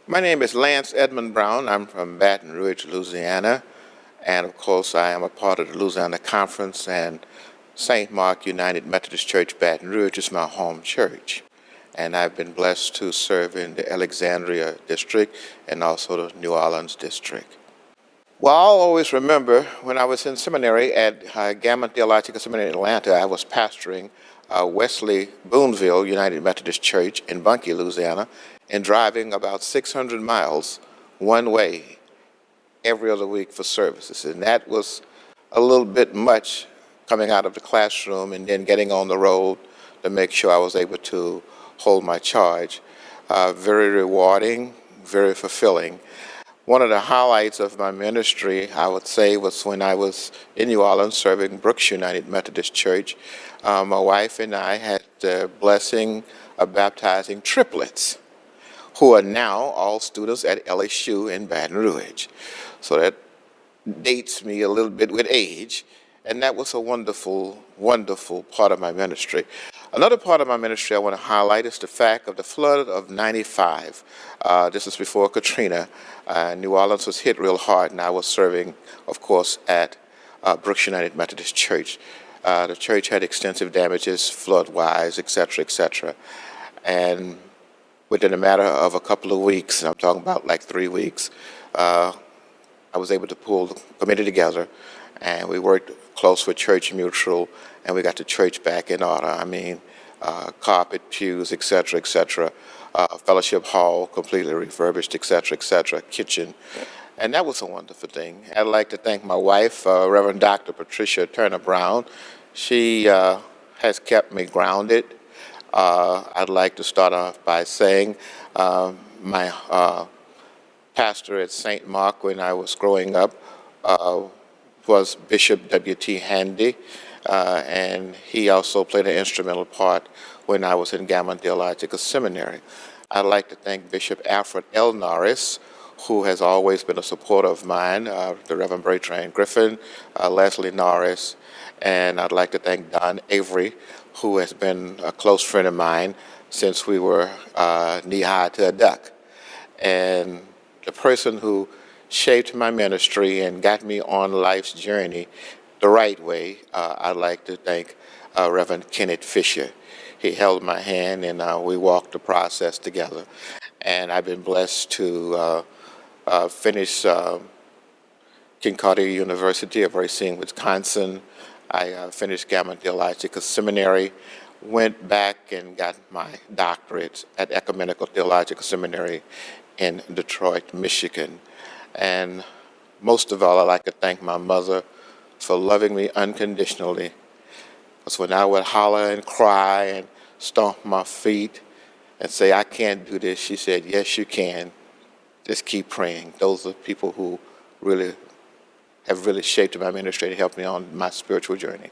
My name is Lance Edmund Brown. I'm from Baton Rouge, Louisiana. And of course, I am a part of the Louisiana Conference, and St. Mark United Methodist Church, Baton Rouge is my home church. And I've been blessed to serve in the Alexandria district and also the New Orleans district. Well, I'll always remember when I was in seminary at Gamma Theological Seminary in Atlanta, I was pastoring Wesley Boonville United Methodist Church in Bunkie, Louisiana, and driving about 600 miles one way every other week for services. And that was a little bit much coming out of the classroom and then getting on the road to make sure I was able to hold my charge. Very rewarding, very fulfilling. One of the highlights of my ministry, I would say, was when I was in New Orleans serving Brooks United Methodist Church. My wife and I had the blessing of baptizing triplets, who are now all students at LSU in Baton Rouge. So that dates me a little bit with age, and that was a wonderful, wonderful part of my ministry. Another part of my ministry I want to highlight is the fact of the flood of '95. This is before Katrina. New Orleans was hit real hard, and I was serving, of course, at Brooks United Methodist Church. The church had extensive damages, flood-wise, et cetera, and within a matter of a couple of weeks, and I'm talking about like 3 weeks, I was able to pull the committee together, and we worked close with Church Mutual, and we got the church back in order. I mean, carpet, pews, et cetera, fellowship hall completely refurbished, et cetera, kitchen. And that was a wonderful thing. I'd like to thank my wife, Reverend Dr. Patricia Turner Brown. She has kept me grounded. I'd like to start off by saying my pastor at St. Mark when I was growing up was Bishop W.T. Handy, and he also played an instrumental part when I was in Gamma Theological Seminary. I'd like to thank Bishop Alfred L. Norris, who has always been a supporter of mine, the Reverend Bertrand Griffin, Leslie Norris, and I'd like to thank Don Avery, who has been a close friend of mine since we were knee-high to a duck. And the person who shaped my ministry and got me on life's journey the right way, I'd like to thank Reverend Kenneth Fisher. He held my hand, and we walked the process together. And I've been blessed to finish Concordia University of Racine, Wisconsin. I finished Gamma Theological Seminary, went back and got my doctorate at Ecumenical Theological Seminary in Detroit, Michigan. And most of all, I'd like to thank my mother for loving me unconditionally. Because when I would holler and cry and stomp my feet and say, I can't do this, she said, yes, you can. Just keep praying. Those are people who really have shaped my ministry to help me on my spiritual journey.